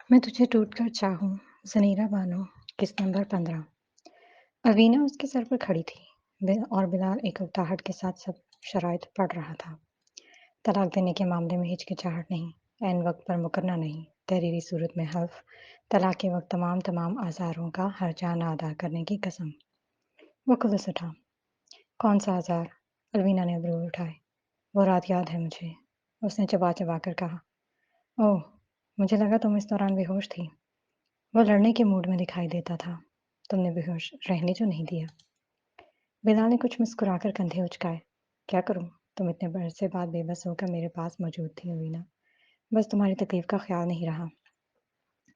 मैं तुझे टूट कर चाहूँ, ज़नीरा बानो, किस्त नंबर 15। अवीना उसके सर पर खड़ी थी और बिलाल एक उकताहट के साथ सब शराइत पढ़ रहा था। तलाक देने के मामले में हिचकिचाहट नहीं, ऐन वक्त पर मुकरना नहीं, तहरीरी सूरत में हल्फ, तलाक के वक्त तमाम तमाम आज़ारों का हर्जाना अदा करने की कसम। वो खुलस उठा। कौन सा आज़ार? अलवीना ने अबरू उठाए। वो रात याद है मुझे। उसने चबा चबा कर कहा। ओह, मुझे लगा तुम इस दौरान बेहोश थी। वो लड़ने के मूड में दिखाई देता था। तुमने बेहोश रहने जो नहीं दिया। बिलाल ने कुछ मुस्कुराकर कंधे उचकाए। क्या करूं? तुम इतने बरसे बाद बेबस होकर मेरे पास मौजूद थी अवीना। बस तुम्हारी तकलीफ का ख्याल नहीं रहा।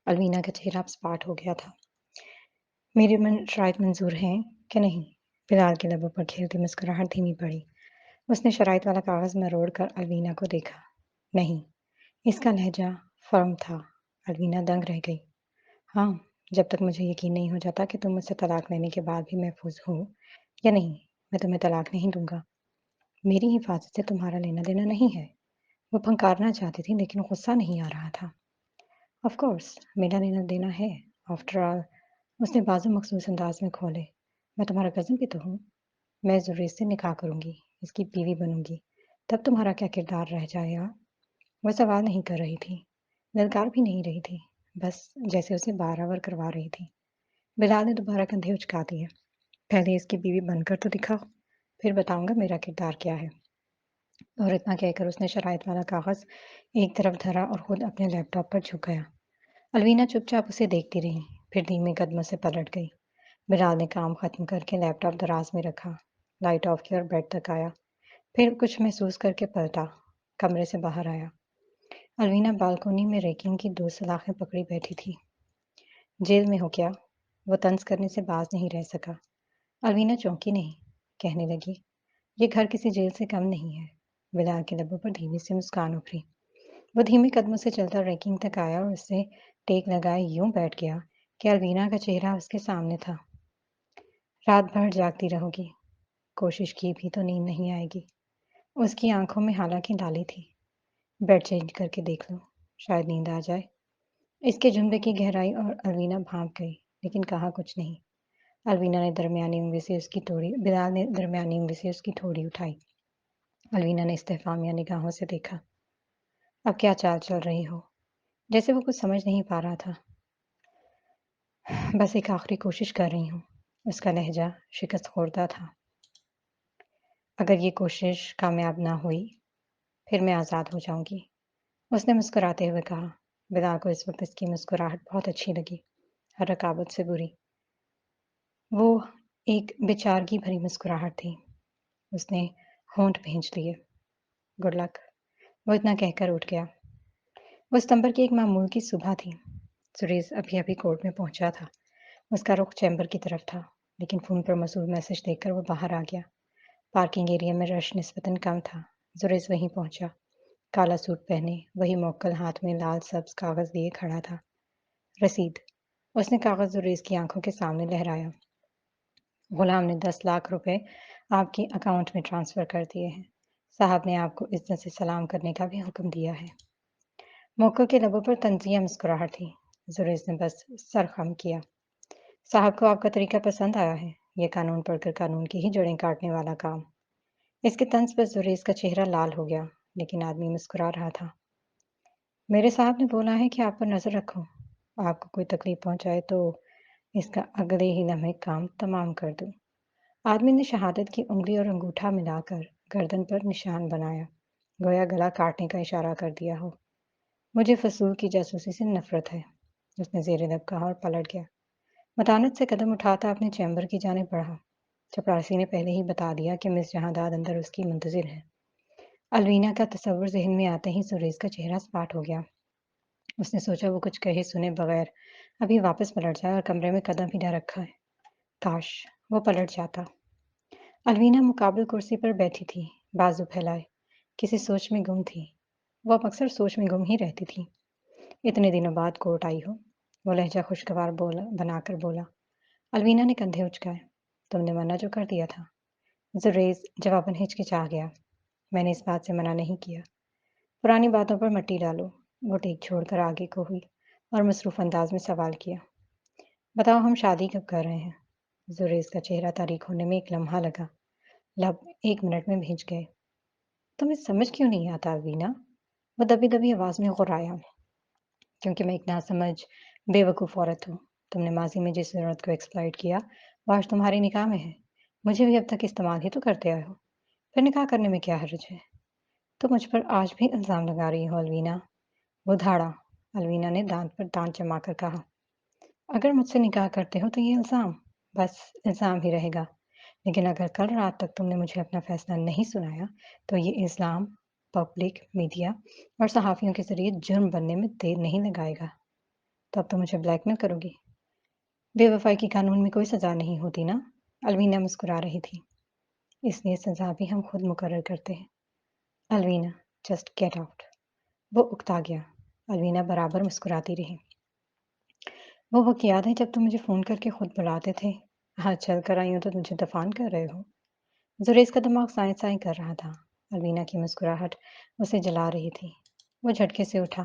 अलवीना का चेहरा अब सपाट हो गया था। मेरे मन शराइत मंजूर हैं कि नहीं? बिलाल के लबों पर खेलती मुस्कुराहट धीमी पड़ी। उसने शराइत वाला कागज मरोड़ कर अलवीना को देखा। नहीं। इसका लहजा फर्म था। अलवीना दंग रह गई। हाँ, जब तक मुझे यकीन नहीं हो जाता कि तुम मुझसे तलाक लेने के बाद भी महफूज हो या नहीं, मैं तुम्हें तलाक नहीं दूंगा। मेरी हिफाजत से तुम्हारा लेना देना नहीं है। वो फंकारना चाहती थी लेकिन गुस्सा नहीं आ रहा था। ऑफ कोर्स मेरा लेना देना है। आफ्टर ऑल, उसने बाजू मखसूस अंदाज में खोले। मैं तुम्हारा कज़न भी तो हूँ। मैं ज़रूर से निकाह करूंगी, इसकी बीवी बनूंगी। तब तुम्हारा क्या किरदार रह जाएगा? वह सवाल नहीं कर रही थी, ललकार भी नहीं रही थी, बस जैसे उसे बारावर करवा रही थी। बिलाल ने दोबारा कंधे उचका दिए। पहले इसकी बीवी बनकर तो दिखाओ, फिर बताऊंगा मेरा किरदार क्या है। और इतना कहकर उसने शराइत वाला कागज एक तरफ धरा और खुद अपने लैपटॉप पर झुक गया। अलवीना चुपचाप उसे देखती रही, फिर धीमे कदमों से पलट गई। बिलाल ने काम खत्म करके लैपटॉप दराज में रखा, लाइट ऑफ की और बेड तक आया। फिर कुछ महसूस करके पलटा, कमरे से बाहर आया। अलवीना बालकोनी में रेकिंग की दो सलाखें पकड़ी बैठी थी। जेल में हो क्या? वो तंज करने से बाज नहीं रह सका। अलवीना चौंकी नहीं, कहने लगी, ये घर किसी जेल से कम नहीं है। बिलाल के लबों पर धीमी सी मुस्कान उभरी। वो धीमे कदमों से चलता रैकिंग तक आया और उससे टेक लगाए यूं बैठ गया कि अलवीना का चेहरा उसके सामने था। रात भर जागती रहोगी, कोशिश की भी तो नींद नहीं आएगी। उसकी आंखों में हालांकि लाली थी। बेड चेंज करके देख लो, शायद नींद आ जाए। इसके जुमले की गहराई और अलवीना भांप गई, लेकिन कहा कुछ नहीं। बिलाल ने दरमियानी उंगली से उसकी थोड़ी उठाई। अलवीना ने इस्तेफामिया निगाहों से देखा। अब क्या चाल चल रही हो? जैसे वो कुछ समझ नहीं पा रहा था। बस एक आखिरी कोशिश कर रही हूँ। उसका लहजा शिकस्त खोरदा था। अगर ये कोशिश कामयाब ना हुई, फिर मैं आज़ाद हो जाऊंगी। उसने मुस्कुराते हुए कहा। बिलाल को इस वक्त इसकी मुस्कुराहट बहुत अच्छी लगी, हर रकाबत से बुरी। वो एक बेचारगी भरी मुस्कुराहट थी। उसने होंठ भींच लिए। Good luck. वो इतना कहकर उठ गया। वो सितंबर की एक मामूल की सुबह थी। सुरेश अभी अभी कोर्ट में पहुंचा था। उसका रुख चैम्बर की तरफ था, लेकिन फ़ोन पर मौसूल मैसेज देखकर वो बाहर आ गया। पार्किंग एरिया में रश निस्बतन कम था। सुरेश वहीं पहुंचा, काला सूट पहने, वही मोक्कल हाथ में लाल सब्ज कागज लिए खड़ा था। रसीद। उसने कागज सुरेश की आंखों के सामने लहराया। गुलाम ने 10 लाख रुपए आपके अकाउंट में ट्रांसफर कर दिए हैं। साहब ने आपको इज्जत से सलाम करने का भी हुक्म दिया है। मौके के लबों पर तंजिया मुस्कुराहट थी। जुरेज ने बस सर खम किया। साहब को आपका तरीका पसंद आया है। ये कानून पढ़कर कानून की ही जड़ें काटने वाला काम। इसके तंज पर जुरेज का चेहरा लाल हो गया, लेकिन आदमी मुस्कुरा रहा था। मेरे साहब ने बोला है कि आप पर नजर रखो। आपको कोई तकलीफ पहुंचाए तो इसका अगले ही लम्हे काम तमाम कर दूं। आदमी ने शहादत की उंगली और अंगूठा मिलाकर गर्दन पर निशान बनाया, गोया गला काटने का इशारा कर दिया हो। मुझे फसूल की जासूसी से नफरत है। उसने जेर लब कहा और पलट गया। मतानत से कदम उठाता अपने चैम्बर की जाने बढ़ा। चपरासी ने पहले ही बता दिया कि मिस जहांदाद अंदर उसकी मुंतजिर है। अलवीना का तस्वुर जहन में आते ही सुरेश का चेहरा सपाट हो गया। उसने सोचा वो कुछ कहे सुने बगैर अभी वापस पलट जाए और कमरे में कदम ही न रखा है। काश वो पलट जाता। अलवीना मुकाबिल कुर्सी पर बैठी थी, बाजू फैलाए, किसी सोच में गुम थी। वो अब अक्सर सोच में गुम ही रहती थी। इतने दिनों बाद कोर्ट आई हो। वो लहजा खुशगवार बनाकर बोला। अलवीना ने कंधे उचकाए। तुमने मना जो कर दिया था। जुरेज जवाबन हिचकिचा गया। मैंने इस बात से मना नहीं किया। पुरानी बातों पर मिट्टी डालो। वो टेक छोड़कर आगे को हुई। اور مصروف انداز میں سوال کیا، بتاؤ ہم شادی کب کر رہے ہیں؟ زریز کا چہرہ تاریک ہونے میں ایک لمحہ لگا، لب 1 منٹ میں بھیج گئے۔ تمہیں سمجھ کیوں نہیں آتا الوینا؟ وہ دبی دبی آواز میں غرایا، کیونکہ میں ایک ناسمجھ بے وقوف عورت ہوں۔ تم نے ماضی میں جس ضرورت کو ایکسپلائٹ کیا وہ آج تمہاری نکاح میں ہے۔ مجھے بھی اب تک استعمال ہی تو کرتے آئے ہو، پھر نکاح کرنے میں کیا حرج ہے؟ تم مجھ پر آج بھی الزام لگا رہی ہو الوینا۔ وہ دھاڑا۔ الوینا نے دانت پر دانت جما کر کہا، اگر مجھ سے نکاح کرتے ہو تو یہ الزام بس الزام ہی رہے گا، لیکن اگر کل رات تک تم نے مجھے اپنا فیصلہ نہیں سنایا تو یہ الزام پبلک میڈیا اور صحافیوں کے ذریعے جرم بننے میں دیر نہیں لگائے گا۔ تو اب تم مجھے بلیک میل کرو گی؟ بے وفائی کی قانون میں کوئی سزا نہیں ہوتی نا؟ الوینا مسکرا رہی تھی، اس لیے سزا بھی ہم خود مقرر کرتے ہیں۔ Alvina just get out. وہ اکتا گیا۔ الوینا برابر مسکراتی رہی۔ وہ وقت یاد ہے جب تم مجھے فون کر کے خود بلاتے تھے، آج چل کر آئی ہوں تو مجھے دفان کر رہے ہو؟ زریز کا دماغ سائیں سائیں کر رہا تھا۔ الوینا کی مسکراہٹ اسے جلا رہی تھی۔ وہ جھٹکے سے اٹھا،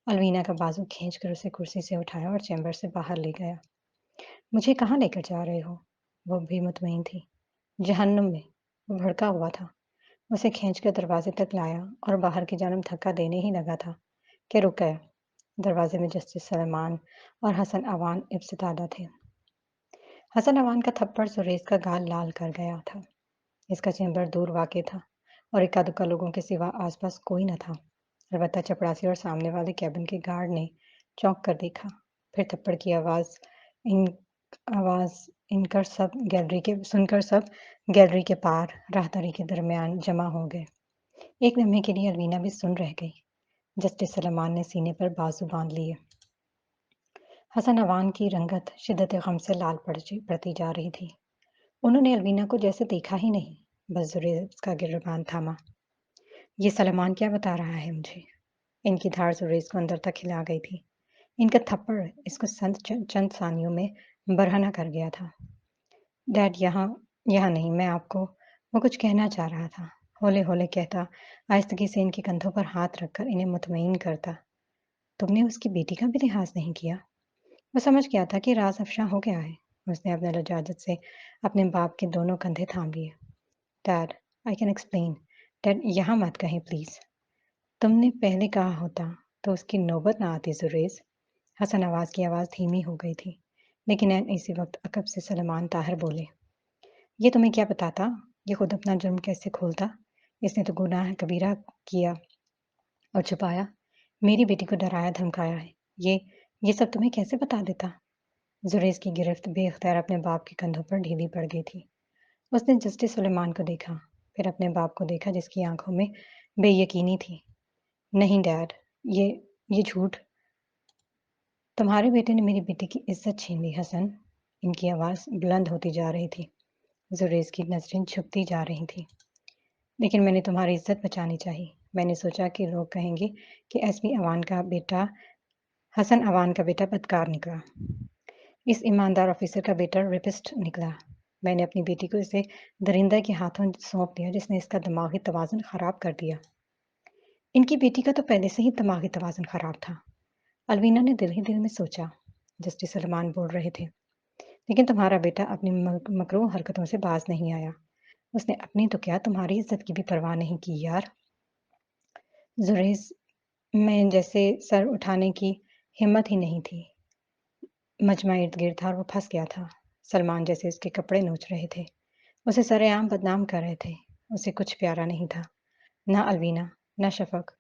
الوینا کا بازو کھینچ کر اسے کرسی سے اٹھایا اور چیمبر سے باہر لے گیا۔ مجھے کہاں لے کر جا رہے ہو؟ وہ بھی مطمئن تھی۔ جہنم میں۔ وہ بھڑکا ہوا تھا۔ اسے کھینچ کر دروازے تک لایا اور باہر کی جانب دھکا دینے ہی لگا تھا کہ رک گیا۔ دروازے میں جسٹس سلیمان اور حسن عوان ابتدادہ تھے۔ حسن عوان کا تھپڑ زریز کا گال لال کر گیا تھا۔ اس کا چیمبر دور واقع تھا اور اکا دکا لوگوں کے سوا آس پاس کوئی نہ تھا، البتہ چپڑاسی اور سامنے والے کیبن کے گارڈ نے چونک کر دیکھا۔ پھر تھپڑ کی ان آواز سن کر سب گیلری کے پار راہداری کے درمیان جمع ہو گئے۔ ایک لمحے کے لیے الوینا بھی سن رہ گئی۔ جسٹس سلیمان نے سینے پر بازو باندھ لیے۔ حسن عوان کی رنگت شدت غم سے لال پڑتی جا رہی تھی۔ انہوں نے الوینا کو جیسے دیکھا ہی نہیں، بس زریز کا گریبان تھاما۔ یہ سلیمان کیا بتا رہا ہے مجھے؟ ان کی دھاڑ زریز کو اندر تک ہلا گئی تھی۔ ان کا تھپڑ اس کو چند ثانیوں میں برہنہ کر گیا تھا۔ ڈیڈ یہاں نہیں، میں آپ کو وہ کچھ کہنا چاہ رہا تھا، ہولے ہولے کہتا، آہستگی سے ان کے کندھوں پر ہاتھ رکھ کر انہیں مطمئن کرتا۔ تم نے اس کی بیٹی کا بھی لحاظ نہیں کیا؟ وہ سمجھ گیا تھا کہ راز افشاں ہو گیا ہے۔ اس نے اپنے لجاجت سے اپنے باپ کے دونوں کندھے تھام لیے۔ Dad, I can explain. Dad یہاں مت کہیں پلیز۔ تم نے پہلے کہا ہوتا تو اس کی نوبت نہ آتی زریز۔ حسن عوان کی آواز دھیمی ہو گئی تھی، لیکن اسی وقت عقب سے سلیمان طاہر بولے، یہ تمہیں کیا بتاتا؟ یہ خود اپنا جرم کیسے کھولتا؟ اس نے تو گناہ کبیرہ کیا اور چھپایا، میری بیٹی کو ڈرایا دھمکایا ہے، یہ سب تمہیں کیسے بتا دیتا؟ زریز کی گرفت بے اختیار اپنے باپ کے کندھوں پر ڈھیلی پڑ گئی تھی۔ اس نے جسٹس سلیمان کو دیکھا، پھر اپنے باپ کو دیکھا جس کی آنکھوں میں بے یقینی تھی۔ نہیں ڈیڈ، یہ جھوٹ۔ تمہارے بیٹے نے میری بیٹی کی عزت چھین لی حسن۔ ان کی آواز بلند ہوتی جا رہی تھی۔ زریز کی نظریں جھکتی جا رہی تھیں۔ لیکن میں نے تمہاری عزت بچانی چاہی۔ میں نے سوچا کہ لوگ کہیں گے کہ ایس پی عوان کا بیٹا حسن عوان کا بیٹا بدکار نکلا، اس ایماندار آفیسر کا بیٹا ریپسٹ نکلا۔ میں نے اپنی بیٹی کو اسے درندہ کے ہاتھوں سونپ دیا جس نے اس کا دماغی توازن خراب کر دیا۔ ان کی بیٹی کا تو پہلے سے ہی دماغی توازن خراب تھا، الوینا نے دل ہی دل میں سوچا۔ جسٹس سلیمان بول رہے تھے، لیکن تمہارا بیٹا اپنی مکروہ حرکتوں سے باز نہیں آیا۔ اس نے اپنی تو کیا تمہاری عزت کی بھی پرواہ نہیں کی یار۔ زریز میں جیسے سر اٹھانے کی ہمت ہی نہیں تھی۔ مجمع ارد گرد تھا اور وہ پھنس گیا تھا۔ سلمان جیسے اس کے کپڑے نوچ رہے تھے، اسے سر عام بدنام کر رہے تھے۔ اسے کچھ پیارا نہیں تھا، نہ الوینا نہ شفق،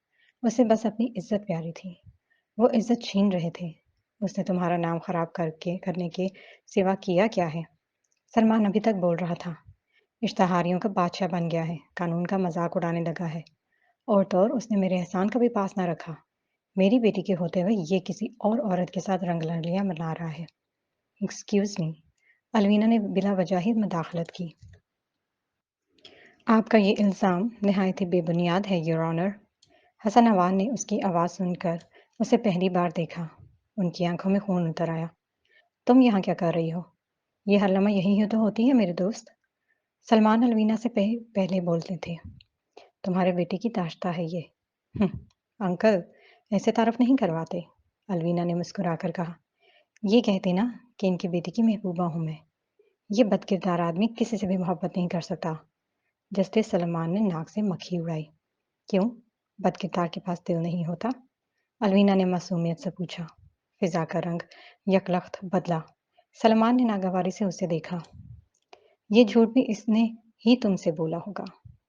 اسے بس اپنی عزت پیاری تھی۔ وہ عزت چھین رہے تھے۔ اس نے تمہارا نام خراب کرنے کے سوا کیا کیا ہے؟ سلمان ابھی تک بول رہا تھا، اشتہاریوں کا بادشاہ بن گیا ہے، قانون کا مذاق اڑانے لگا ہے، اور تو اور اس نے میرے احسان کا بھی پاس نہ رکھا۔ میری بیٹی کے ہوتے ہوئے یہ کسی اور عورت کے ساتھ رنگ لڑیاں منا رہا ہے۔ ایکسکیوز می، الوینا نے بلا وجہ ہی مداخلت کی۔ آپ کا یہ الزام نہایت ہی بے بنیاد ہے یور آنر۔ حسن عوان نے اس کی آواز سن کر اسے پہلی بار دیکھا۔ ان کی آنکھوں میں خون اتر آیا۔ تم یہاں کیا کر رہی ہو؟ یہ ہر لمحہ یہی تو ہوتی ہے میرے دوست۔ سلمان الوینا سے پہلے بولتے تھے، تمہارے بیٹے کی داشتہ ہے یہ۔ انکل ایسے تعارف نہیں کرواتے۔ अलवीना ने मुस्कुरा कर कहा, ये कहते ना कि इनकी बेटी की महबूबा हूँ मैं। ये बदकिरदार आदमी किसी से भी मोहब्बत नहीं कर सकता। जस्टिस सलमान ने नाक से मक्खी उड़ाई। क्यों? बदकिरदार के पास दिल नहीं होता? अलवीना ने मासूमियत से पूछा। फिजा का रंग यकलख्त बदला। सलमान ने नागवारी से उसे देखा। ये झूठ भी इसने ही तुमसे बोला होगा।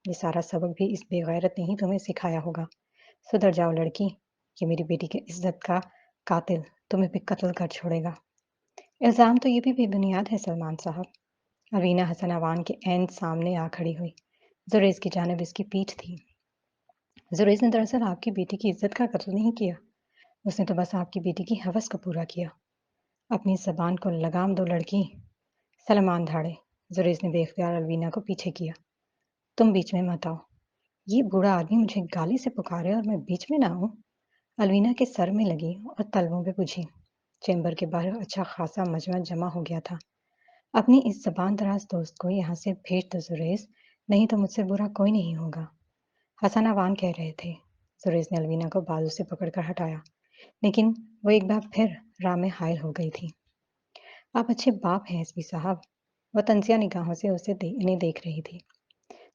ये सारा सबक भी इस बेगैरत ने ही तुम्हें सिखाया होगा। सुधर जाओ लड़की, ये मेरी बेटी की इज्जत का कातिल तुम्हें भी कत्ल कर छोड़ेगा। इल्ज़ाम तो ये भी बेबुनियाद है सलमान साहब। अवीना हसन अवान के ऐन सामने आ खड़ी हुई। जुरेज की जानिब इसकी पीठ थी। जुरेज ने दरअसल आपकी बेटी की इज्जत का कत्ल नहीं किया। उसने तो बस आपकी बेटी की हवस को पूरा किया। अपनी ज़बान को लगाम दो लड़की। सलमान धाड़े। जुरेज ने बेख्तियार अलवीना को पीछे किया। तुम बीच में मत आओ। ये बूढ़ा आदमी मुझे गाली से पुकारे और मैं बीच में ना आऊं। अलवीना के सर में लगी और तलवों पे बुझी। चैम्बर के बाहर अच्छा खासा मजमा जमा हो गया था। अपनी इस जबान दराज दोस्त को यहाँ से भेज दो जुरेज, नहीं तो मुझसे बुरा कोई नहीं होगा। हसन अवान कह रहे थे। जुरेज ने अलवीना को बाजू से पकड़कर हटाया, लेकिन वो एक बार फिर राह में हायल हो गई थी। आप अच्छे बाप हैं एसपी साहब। वह तंजिया निगाहों से इन्हें देख रही थी।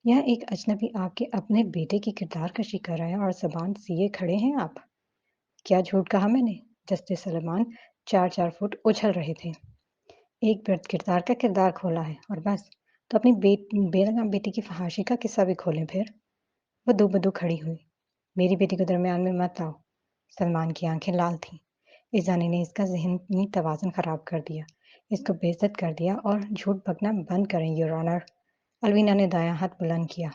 यह एक अजनबी आपके अपने बेटे की किरदार कशी कर रहा है और ज़बान सिए खड़े हैं आप। क्या झूठ कहा मैंने? जस्टिस सलमान 4-4 फुट उछल रहे थे। एक किरदार का किरदार खोला है और बस, तो अपनी बेलगाम बेटी की फहाशी का किस्सा भी खोलें फिर। वो दो-बदो खड़ी हुई। मेरी बेटी को दरमियान में मत लाओ। सलमान की आंखें लाल थीं। इस जाने ने इसका ज़हनी तवाज़ुन ख़राब कर दिया। इसको बेइज्जत कर दिया और झूठ बकना बंद करें योर ऑनर। अलवीना ने दायां हाथ बुलंद किया।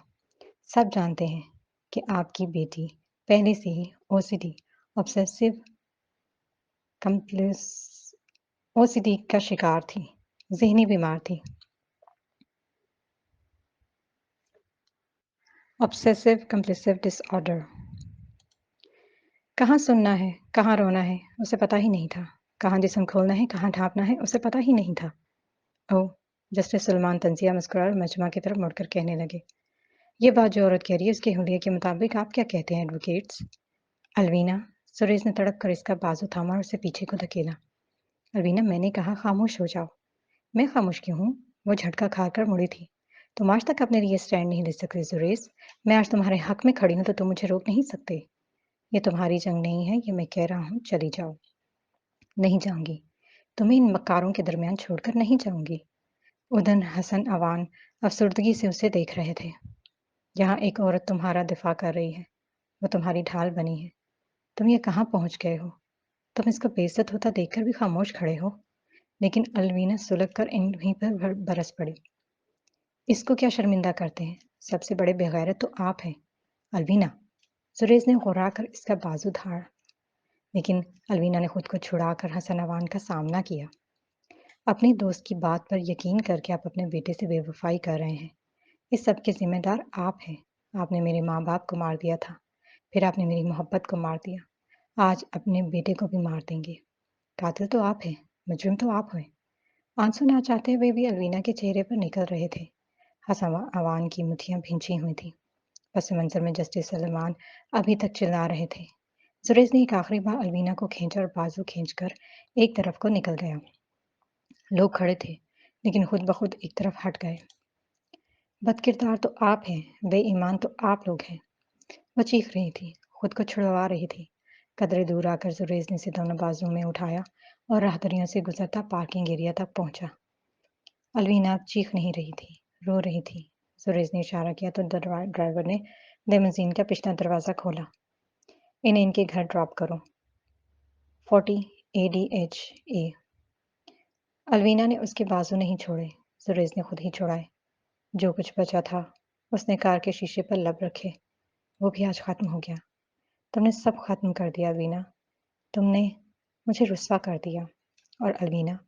सब जानते हैं कि आपकी बेटी पहले से ही ओसीडी ऑब्सेसिव कंपल्स ओसीडी का शिकार थी, ज़हनी बीमार थी। Obsessive compulsive disorder. कहाँ सुनना है, कहाँ रोना है, उसे पता ही नहीं था। कहाँ जिस्म खोलना है, कहाँ ढाँपना है, उसे पता ही नहीं था। ओह! जस्टिस सलमान तंज़िया मुस्कुराकर मजमा की तरफ मुड़कर कहने लगे, ये बात जो औरत कह रही है उसके हुलिये के मुताबिक आप क्या कहते हैं एडवोकेट्स? अलवीना, सुरेश ने तड़प कर इसका बाजू थामा और उसे पीछे को धकेला। अलवीना, मैंने कहा खामोश हो जाओ। मैं खामोश क्यों हूँ? वो झटका खाकर मुड़ी थी। तुम आज तक अपने लिए स्टैंड नहीं ले सकते जुरेज। मैं आज तुम्हारे हक में खड़ी हूँ तो तुम मुझे रोक नहीं सकते। ये तुम्हारी जंग नहीं है, ये मैं कह रहा हूँ, चली जाओ। नहीं जाऊंगी। तुम्हें इन मक्कारों के दरमियान छोड़कर नहीं जाऊंगी। उधर हसन अवान अफसुर्दगी से उसे देख रहे थे। यहाँ एक औरत तुम्हारा दिफा कर रही है। वो तुम्हारी ढाल बनी है। तुम ये कहाँ पहुंच गए हो? तुम इसको बेइज्जत होता देखकर भी खामोश खड़े हो। लेकिन अलवीना सुलग कर इन्हीं पर बरस पड़ी। इसको क्या शर्मिंदा करते हैं? सबसे बड़े बेगैरत तो आप हैं। अलवीना, सुरेश ने घुरा कर इसका बाजू धार, लेकिन अलवीना ने खुद को छुड़ाकर हसन अवान का सामना किया। अपने दोस्त की बात पर यकीन करके आप अपने बेटे से बेवफाई कर रहे हैं। इस सब के जिम्मेदार आप हैं। आपने मेरे माँ बाप को मार दिया था, फिर आपने मेरी मोहब्बत को मार दिया। आज अपने बेटे को भी मार देंगे। कातिल तो आप हैं, मुजरिम तो आप हैं। आंसू ना चाहते हुए भी अलवीना के चेहरे पर निकल रहे थे। हसन अवान की मुठियां भिंची हुई थी। पस मंजर में जस्टिस सलमान अभी तक चिल्ला रहे थे। सुरेश ने एक आखिरी बार अलवीना को खींचा और बाजू खींचकर एक तरफ को निकल गया। लोग खड़े थे, लेकिन खुद ब खुद एक तरफ हट गए। बदकिरदार तो आप हैं, बेईमान तो आप लोग हैं। वो चीख रही थी, खुद को छुड़वा रही थी। कदरे दूर आकर सुरेश ने इसे दोनों बाजुओं में उठाया और राहदरियों से गुजरता पार्किंग एरिया तक पहुंचा। अलवीना अब चीख नहीं रही थी, रो रही थी। सुरेश ने इशारा किया तो ड्राइवर ने लिमोजीन का पिछला दरवाजा खोला। इन्हें इनके घर ड्रॉप करो। 40 ADH A। अलवीना ने उसके बाजू नहीं छोड़े, सुरेश ने खुद ही छुड़ाए। जो कुछ बचा था, उसने कार के शीशे पर लब रखे। वो भी आज खत्म हो गया। तुमने सब खत्म कर दिया अलवीना। तुमने मुझे रुस्वा कर दिया। और अलवीना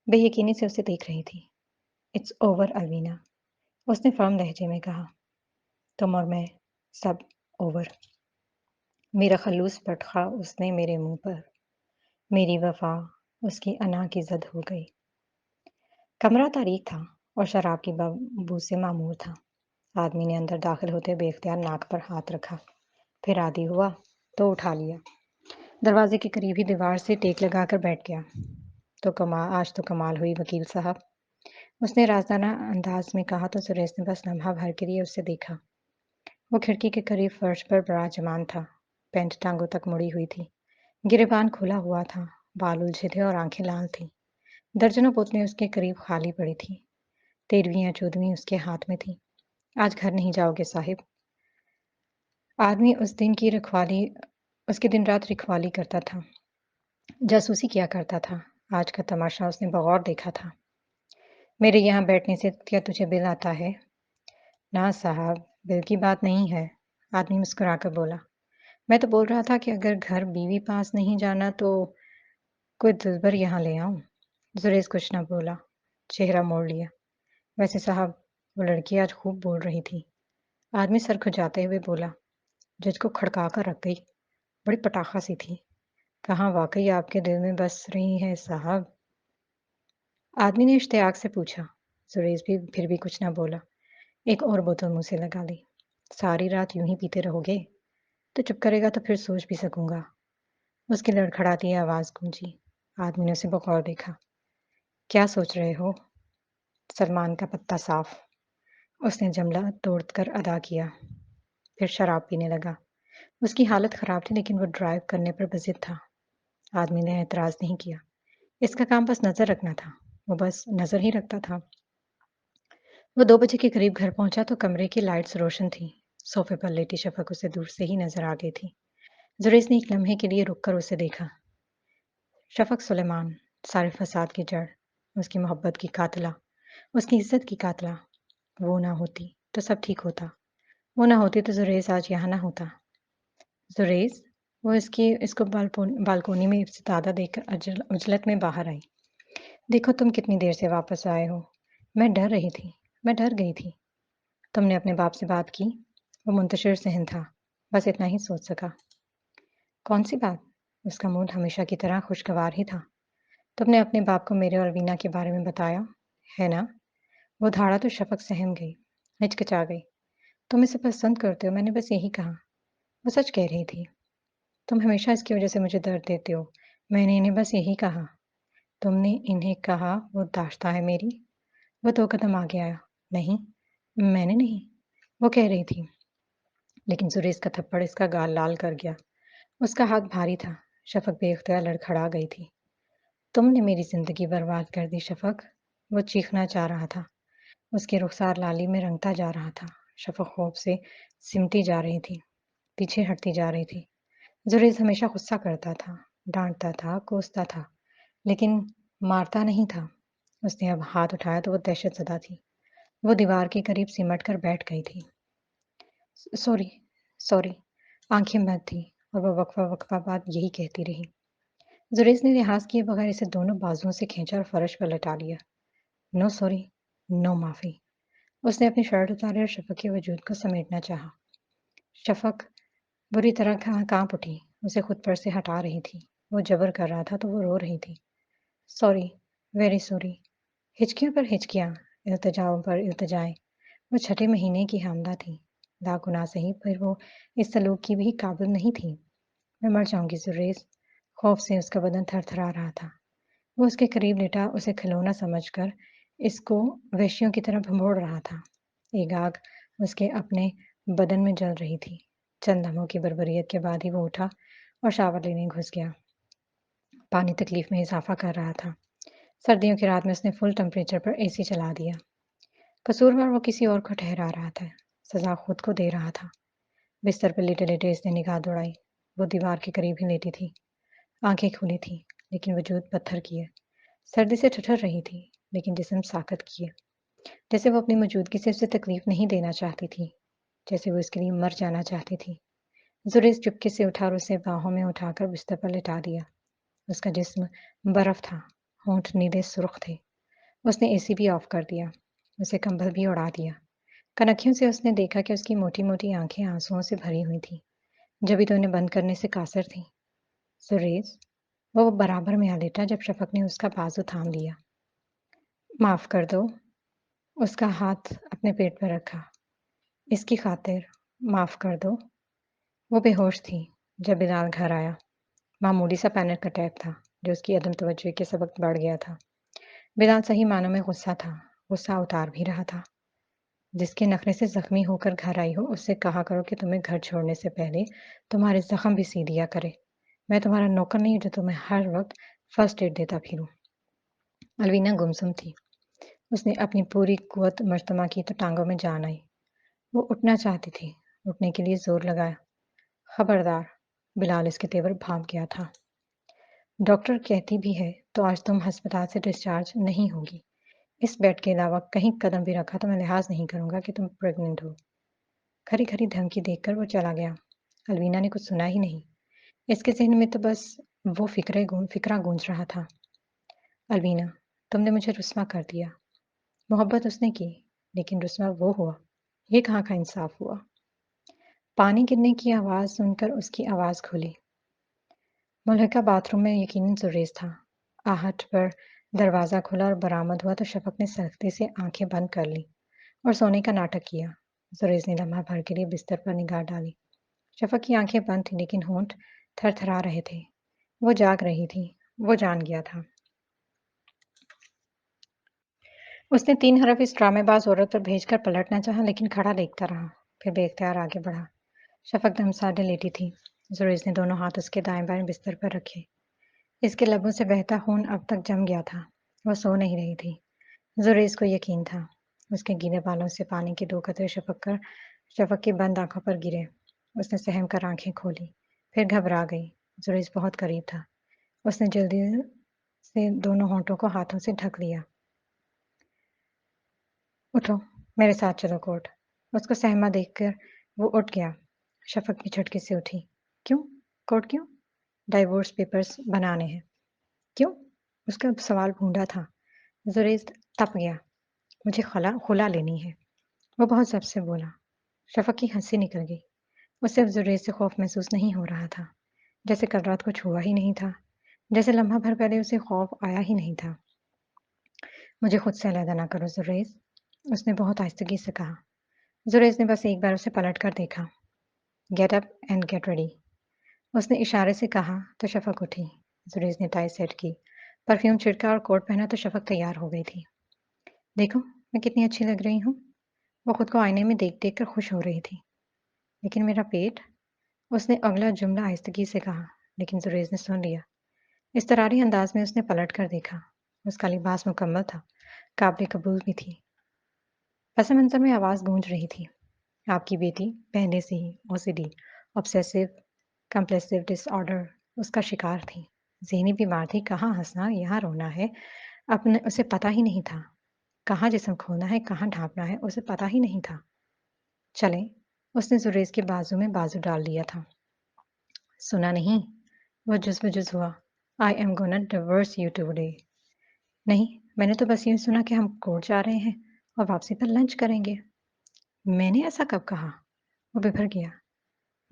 बेयकीनी से उसे देख रही थी। इट्स ओवर अलवीना, उसने फर्म लहजे में कहा। तुम और मैं, सब ओवर। मेरा खलूस पटखा उसने मेरे मुंह पर। मेरी वफा उसकी अना की जद हो गई। कमरा तारीक था और शराब की बू से मामूर था। आदमी ने अंदर दाखिल होते बेख्तियार नाक पर हाथ रखा, फिर आदी हुआ तो उठा लिया। दरवाजे के करीब ही दीवार से टेक लगाकर बैठ गया। तो आज तो कमाल हुई वकील साहब, उसने राजदाना अंदाज में कहा तो सुरेश ने बस लम्हा भर के लिए उसे देखा। वो खिड़की के करीब फर्श पर विराजमान था। पैंट टांगों तक मुड़ी हुई थी। गिरेबान खुला हुआ था। बाल उलझे थे और आंखें लाल थीं। दर्जनों बोतलें उसके करीब खाली पड़ी थीं। 13वीं या 14वीं उसके हाथ में थी। आज घर नहीं जाओगे साहिब? आदमी उसके दिन रात रखवाली करता था, जासूसी किया करता था। आज का तमाशा उसने बगौर देखा था। मेरे यहाँ बैठने से क्या तुझे बिल आता है? ना साहब, बिल की बात नहीं है, आदमी मुस्कुराकर बोला। मैं तो बोल रहा था कि अगर घर बीवी पास नहीं जाना तो कोई दिलबर यहाँ ले आऊं। जुरेज कुछ न बोला, चेहरा मोड़ लिया। वैसे साहब, वो लड़की आज खूब बोल रही थी। आदमी सर खुजाते हुए बोला, जज को खड़का कर रख गई। बड़ी पटाखा सी थी। कहाँ वाकई आपके दिल में बस रही है साहब? आदमी ने इश्तियाक से पूछा। सुरेश भी फिर भी कुछ ना बोला। एक और बोतल मुंह से लगा ली। सारी रात यूं ही पीते रहोगे? तो चुप करेगा तो फिर सोच भी सकूंगा। उसकी लड़खड़ाती आवाज गूंजी। आदमी ने उसे बगौर देखा। क्या सोच रहे हो? सलमान का पत्ता साफ, उसने जमला तोड़कर अदा किया। फिर शराब पीने लगा। उसकी हालत खराब थी लेकिन वो ड्राइव करने पर बजिद था। आदमी ने एतराज नहीं किया। इसका काम बस नजर रखना था। वो बस नजर ही रखता था। वो 2 बजे के करीब घर पहुंचा तो कमरे की लाइट्स रोशन थी। सोफे पर लेटी शफक उसे दूर से ही नजर आ गई थी। जुरेज ने एक लम्हे के लिए रुककर उसे देखा। शफक सुलेमान, सारे फसाद की जड़, उसकी मोहब्बत की कातला, उसकी इज्जत की कातला। वो ना होती तो सब ठीक होता। वो ना होती तो जुरेज आज यहाँ ना होता। जुरेज, वो इसको बालकोनी में इफ्तितादा देखकर उजलत में बाहर आई। देखो तुम कितनी देर से वापस आए हो। मैं डर रही थी। मैं डर गई थी। तुमने अपने बाप से बात की? वो मुंतशिर ज़हन था। बस इतना ही सोच सका। कौन सी बात? उसका मूड हमेशा की तरह खुशगवार ही था। तुमने अपने बाप को मेरे और वीना के बारे में बताया, है ना? वो धाड़ा तो शफक सहम गई, हिचकिचा गई। तुम इसे पसंद करते हो, मैंने बस यही कहा। वो सच कह रही थी। तुम हमेशा इसकी वजह से मुझे दर्द देते हो। मैंने इन्हें बस यही कहा। तुमने इन्हें कहा वो दाश्ता है मेरी? वो 2 कदम आगे आया। नहीं, मैंने नहीं, वो कह रही थी। लेकिन सुरेश का थप्पड़ इसका गाल लाल कर गया। उसका हाथ भारी था। शफक बेख्तियार लड़खड़ा गई थी। तुमने मेरी जिंदगी बर्बाद कर दी शफक। वो चीखना चाह रहा था। उसके रुखसार लाली में रंगता जा रहा था। शफक खौफ से सिमटी जा रही थी, पीछे हटती जा रही थी। जुरेज हमेशा गुस्सा करता था, डांटता था, कोसता था, लेकिन मारता नहीं था। उसने अब हाथ उठाया तो वो दहशत ज़दा थी। वो दीवार के करीब सिमट कर बैठ गई थी। Sorry, sorry. आंखें बंद थी और वो वक्फा बाद यही कहती रही। जुरेज ने लिहाज किए बगैर इसे दोनों बाजुओं से खींचा और फर्श पर लटा लिया। नो सॉरी, नो माफी। उसने अपनी शर्ट उतारी और शफक के वजूद को समेटना चाहा। शफक बुरी तरह कांप उठी। उसे खुद पर से हटा रही थी। वो जबर कर रहा था तो वो रो रही थी। Sorry, very sorry. हिचकियों पर हिचकियां, इल्तिजाओं पर इल्तिजाएं। वो 6ठे महीने की हामला थी। लागुनाह सही पर वो इस सलूक की भी काबिल नहीं थी। मैं मर जाऊंगी जुरेज। खौफ से उसका बदन थरथरा रहा था। वो उसके करीब लेटा उसे खिलौना समझकर इसको वेश्यों की तरह भंभोड़ रहा था। एक आग उसके अपने बदन में जल रही थी। चंद लम्हों की बर्बरियत के बाद ही वो उठा और शावर लेने घुस गया। पानी तकलीफ में इजाफा कर रहा था। सर्दियों की रात में उसने फुल टेम्परेचर पर एसी चला दिया। कसूरवार वो किसी और को ठहरा रहा था। सजा खुद को दे रहा था। बिस्तर पर लेटे-लेटे इसने निगाह दौड़ाई। वो दीवार के करीब ही लेटी थी। आंखें खुली थीं, लेकिन वजूद पत्थर की है। सर्दी से ठिठुर रही थी, लेकिन जिस्म साकत किए। जैसे वो अपनी मौजूदगी से उसे तकलीफ नहीं देना चाहती थी। जैसे वो इसके लिए मर जाना चाहती थी। जुरेज चुपके से उठा और उसे बाहों में उठाकर बिस्तर पर लिटा दिया। उसका जिस्म बर्फ था। होंठ नीले सुर्ख थे। उसने एसी भी ऑफ कर दिया। उसे कंबल भी उड़ा दिया। कनखियों से उसने देखा कि उसकी मोटी-मोटी आंखें आंसुओं से भरी हुई थीं। जभी तो उन्हें बंद करने से कासिर थीं। सुरेश, वो बराबर में आ लेटा जब शफक ने उसका बाजू थाम लिया। माफ कर दो। उसका हाथ अपने पेट पर रखा। इसकी खातिर माफ कर दो। वो बेहोश थी जब बिलाल घर आया। मामूली सा पैनिक अटैक था, जो उसकी अदम तवज्जोही के सबब बढ़ गया था। बिलाल सही मानों में गुस्सा था, गुस्सा उतार भी रहा था। जिसके नखरे से ज़ख्मी होकर घर आई हो, उससे कहा करो कि तुम्हें घर छोड़ने से पहले तुम्हारे ज़ख्म भी सी दिया करे। मैं तुम्हारा नौकर नहीं जो तुम्हें हर वक़्त फ़र्स्ट एड देता फिरूँ। अलवीना गुमसुम थी। उसने अपनी पूरी कुव्वत मजतमा की तो टाँगों में जान आई। वो उठना चाहती थी, उठने के लिए ज़ोर लगाया। खबरदार! बिलाल इसके तेवर भाँप गया था। डॉक्टर कहती भी है तो आज तुम अस्पताल से डिस्चार्ज नहीं होगी। इस बेड के अलावा कहीं कदम भी रखा तो मैं लिहाज़ नहीं करूँगा कि तुम प्रेग्नेंट हो। खरी-खरी धमकी देकर वो चला गया। अलवीना ने कुछ सुना ही नहीं। इसके ज़हन में तो बस वो फ़िक्रा गूँज रहा था। अलवीना, तुमने मुझे रुस्वा कर दिया। मोहब्बत उसने की, लेकिन रुस्वा वो हुआ। ये कहाँ का इंसाफ़ हुआ? पानी गिरने की आवाज़ सुनकर उसकी आवाज़ खुली। मुल्हिका बाथरूम में यकीनन जुरेज़ था। आहट पर दरवाज़ा खुला और बरामद हुआ तो शफ़क़ ने सख्ती से आँखें बंद कर लीं और सोने का नाटक किया। जुरेज़ ने लम्हा भर के लिए बिस्तर पर निगाह डाली। शफ़क़ की आँखें बंद थीं लेकिन होंठ थरथरा रहे थे। वो जाग रही थी। वो जान गया था। उसने 3 हरफ इस ड्रामेबाज़ औरत पर भेजकर पलटना चाहा लेकिन खड़ा देखता रहा। फिर बेइख्तियार आगे बढ़ा। शफ़क़ दमसाडे लेटी थी। जुरेज़ ने दोनों हाथ उसके दाएँ-बाएँ बिस्तर पर रखे। इसके लबों से बहता खून अब तक जम गया था। वो सो नहीं रही थी। जुरेज़ को यकीन था। उसके गीले बालों से पानी के 2 कतरे शफ़क़ की बंद आँखों पर गिरे। उसने सहम कर आँखें खोलीं, फिर घबरा गई। जुरेज़ बहुत करीब था। उसने जल्दी से दोनों होंठों को हाथों से ढक लिया। उठो, मेरे साथ चलो कोर्ट। उसको सहमा देखकर वो उठ गया। शफ़क़ भी झटके से उठी। क्यों? कोर्ट क्यों? डाइवोर्स पेपर्स बनाने हैं। क्यों? उसका सवाल भूंडा था। जुरेज़ तप गया। मुझे खुला लेनी है। वो बहुत ज़ब्त से बोला। शफ़क़ की हँसी निकल गई। उसे अब जुरेज़ से खौफ़ महसूस नहीं हो रहा था। जैसे कल रात कुछ हुआ ही नहीं था। जैसे लम्हा भर पहले उसे खौफ़ आया ही नहीं था। मुझे खुद से अलहदा ना करो जुरेज़, उसने बहुत आहिस्तगी से कहा। जुरेज़ ने बस एक बार उसे पलट कर देखा। Get up and get ready. उसने इशारे से कहा तो शफ़क़ उठी। जुरेज़ ने टाई सेट की, परफ्यूम छिड़का और कोट पहना तो शफ़क़ तैयार हो गई थी। देखो, मैं कितनी अच्छी लग रही हूँ। वो खुद को आईने में देख-देख कर खुश हो रही थी। लेकिन मेरा पेट? उसने अगला जुमला आहिस्तगी से कहा, लेकिन जुरेज़ ने सुन लिया। इज़्तिरारी अंदाज़ में उसने पलट कर देखा। उसका लिबास मुकम्मल था, काबिल कबूल भी थी। पस मंज़र में आवाज़ गूंज रही थी। आपकी बेटी पहले से ही ओसीडी, ऑब्सेसिव कंपल्सिव डिसऑर्डर उसका शिकार थी। ज़हनी बीमार थी, कहाँ हँसना, यहाँ रोना है। अपने उसे पता ही नहीं था। कहाँ जिस्म खोलना है, कहाँ ढाँपना है, उसे पता ही नहीं था। चलें, उसने जुरेज़ के बाजू में बाजू डाल दिया था। सुना नहीं? वो जुज़-ब-जुज़ हुआ। I am gonna divorce you today. नहीं, मैंने तो बस यूँ सुना कि हम कोर्ट जा रहे हैं और वापसी पर लंच करेंगे। मैंने ऐसा कब कहा? वो बिभर गया।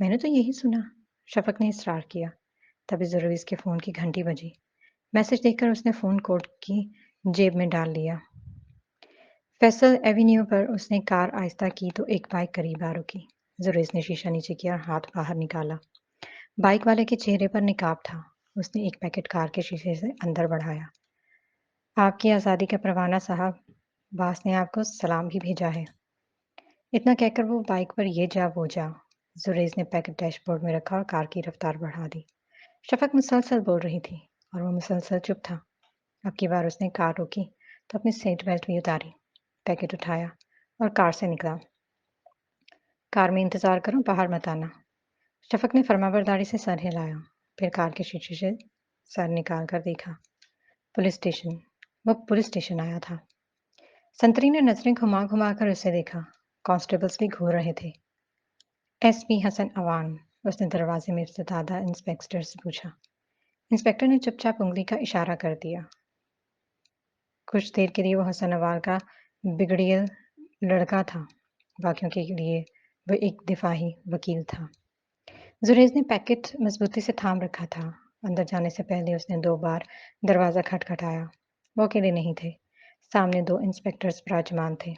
मैंने तो यही सुना। शफ़क़ ने इसरार किया। तभी जुरेज़ के फ़ोन की घंटी बजी। मैसेज देखकर उसने फ़ोन कोट की जेब में डाल लिया। फैसल एवेन्यू पर उसने कार आहिस्ता की तो एक बाइक करीब आ रुकी। जुरेज़ ने शीशा नीचे किया और हाथ बाहर निकाला। बाइक वाले के चेहरे पर निकाब था। उसने एक पैकेट कार के शीशे से अंदर बढ़ाया। आपकी आज़ादी का परवाना साहब, बास ने आपको सलाम भी भेजा है। इतना कहकर वो बाइक पर ये जा वो जा। जुरेज़ ने पैकेट डैशबोर्ड में रखा और कार की रफ्तार बढ़ा दी। शफ़क़ मुसलसल बोल रही थी और वो मुसलसल चुप था। अब की बार उसने कार रोकी तो अपनी सीट बेल्ट भी उतारी, पैकेट उठाया और कार से निकला। कार में इंतज़ार करो, बाहर मत आना। शफ़क़ ने फर्माबरदारी से सर हिलाया, फिर कार के शीशे से सर निकाल कर देखा। Police station. वो पुलिस स्टेशन आया था। संतरी ने नज़रें घुमा-घुमा कर उसे देखा। कांस्टेबल्स भी घूर रहे थे। एसपी हसन अवान, उसने दरवाजे में इफ्तितादा इंस्पेक्टर से पूछा। इंस्पेक्टर ने चुपचाप उंगली का इशारा कर दिया। कुछ देर के लिए वो हसन अवान का बिगड़ियल लड़का था। बाकियों के लिए वो एक दिफाही वकील था। जुरेज़ ने पैकेट मजबूती से थाम रखा था। अंदर जाने से पहले उसने 2 बार दरवाज़ा खटखटाया। वो अकेले नहीं थे। सामने 2 इंस्पेक्टर्स विराजमान थे।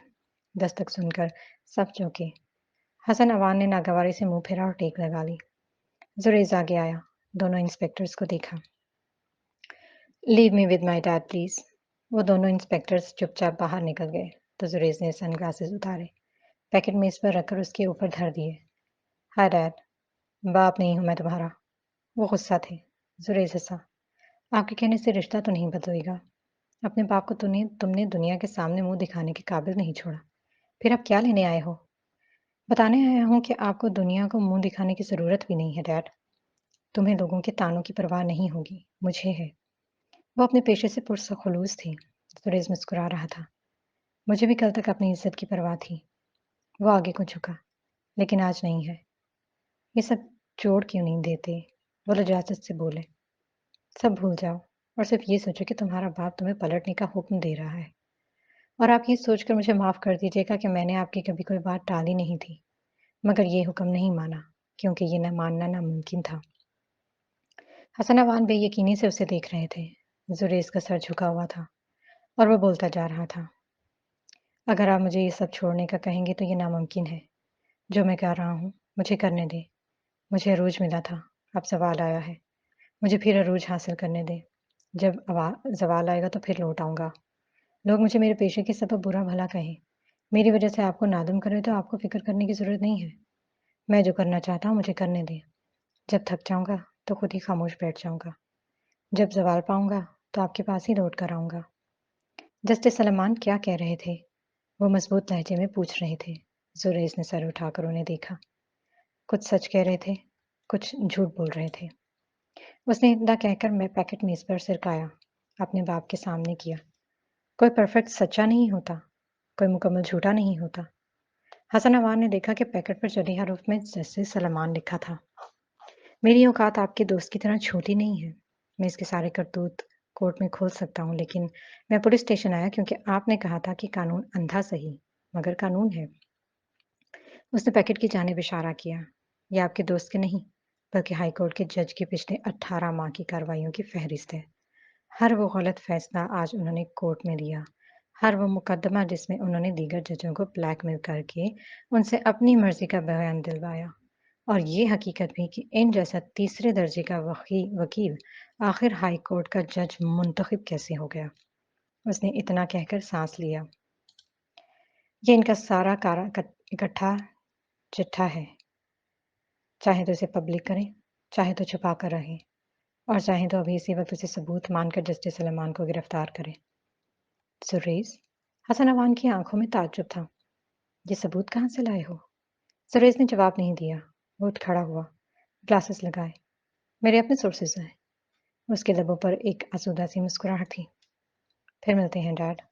दस्तक सुनकर सब चौंके। हसन अवान ने नागवारी से मुँह फेरा और टेक लगा ली। जुरेज़ आगे आया। दोनों इंस्पेक्टर्स को देखा। Leave me with my dad please. वो दोनों इंस्पेक्टर्स चुपचाप बाहर निकल गए तो जुरेज ने सनग्लासेस उतारे, पैकेट मेज पर रखकर उसके ऊपर धर दिए। Hi dad. बाप नहीं हूं मैं तुम्हारा। वो गुस्सा थे। जुरेज हंसा। आपके कहने से रिश्ता तो नहीं बदलेगा। अपने बाप को तुमने दुनिया के सामने मुंह दिखाने के काबिल नहीं छोड़ा। फिर आप क्या लेने आए हो? बताने आया हूं कि आपको दुनिया को मुंह दिखाने की जरूरत भी नहीं है डैड। तुम्हें लोगों के तानों की परवाह नहीं होगी, मुझे है। वो अपने पेशे से पुरखुलूस थी। सुरेश मुस्कुरा रहा था। मुझे भी कल तक अपनी इज्जत की परवाह थी। वो आगे को झुका। लेकिन आज नहीं है। ये सब जोड़ क्यों नहीं देते? वो लजाजत से बोले। सब भूल जाओ और सिर्फ ये सोचो कि तुम्हारा बाप तुम्हें पलटने का हुक्म दे रहा है। और आप ये सोचकर मुझे माफ कर दीजिएगा कि मैंने आपकी कभी कोई बात टाली नहीं थी, मगर ये हुक्म नहीं माना, क्योंकि ये न मानना नामुमकिन था। हसन अवान बेयकीनी से उसे देख रहे थे। जुरेज का सर झुका हुआ था और वो बोलता जा रहा था। अगर आप मुझे ये सब छोड़ने का कहेंगे तो ये नामुमकिन है। जो मैं कर रहा हूँ, मुझे करने दे। मुझे अरूज मिला था, अब सवाल आया है। मुझे फिर अरूज हासिल करने दे। जब जवाल आएगा तो फिर लौट आऊंगा। लोग मुझे मेरे पेशे के सबब बुरा भला कहें, मेरी वजह से आपको नादम करें, तो आपको फिक्र करने की जरूरत नहीं है। मैं जो करना चाहता हूँ मुझे करने दे। जब थक जाऊंगा तो खुद ही खामोश बैठ जाऊंगा। जब जवाल पाऊंगा तो आपके पास ही लौट कर आऊंगा। जस्टिस सलमान क्या कह रहे थे? वो मजबूत लहजे में पूछ रहे थे। जुरेज ने सर उठाकर उन्हें देखा। कुछ सच कह रहे थे, कुछ झूठ बोल रहे थे। उसने इतना कहकर मैं पैकेट मेज पर सिरकाया, अपने बाप के सामने किया। कोई परफेक्ट सच्चा नहीं होता, कोई मुकम्मल झूठा नहीं होता। हसन अवान ने देखा कि पैकेट पर जली हरूफ में जस्टिस सलमान लिखा था। मेरी औकात आपके दोस्त की तरह छोटी नहीं है। मैं इसके सारे करतूत कोर्ट में खोल सकता हूँ, लेकिन मैं पुलिस स्टेशन आया क्योंकि आपने कहा था कि कानून अंधा सही मगर कानून है। उसने पैकेट की जानिब इशारा किया। यह आपके दोस्त के नहीं, बल्कि हाई कोर्ट के जज के पिछले 18 माह की कार्रवाइयों की फहरिस्त है। हर वो गलत फैसला आज उन्होंने कोर्ट में दिया, हर वो मुकदमा जिसमें उन्होंने दीगर जजों को ब्लैकमेल करके उनसे अपनी मर्जी का बयान दिलवाया, और ये हकीकत भी कि इन जैसा तीसरे दर्जे का वकील आखिर हाई कोर्ट का जज मुंतखब कैसे हो गया। उसने इतना कहकर सांस लिया। ये इनका सारा इकट्ठा चिट्ठा है। चाहे तो इसे पब्लिक करें, चाहे तो छुपा कर रहें, और चाहे तो अभी इसी वक्त उसे सबूत मानकर जस्टिस सलमान को गिरफ्तार करें। सुरेश। हसन अवान की आंखों में ताज्जुब था। ये सबूत कहाँ से लाए हो? सुरेश ने जवाब नहीं दिया। वो उठ खड़ा हुआ, ग्लासेस लगाए। मेरे अपने सोर्सेज हैं। उसके लबों पर एक आसूदा सी मुस्कुराहट थी। फिर मिलते हैं डैड।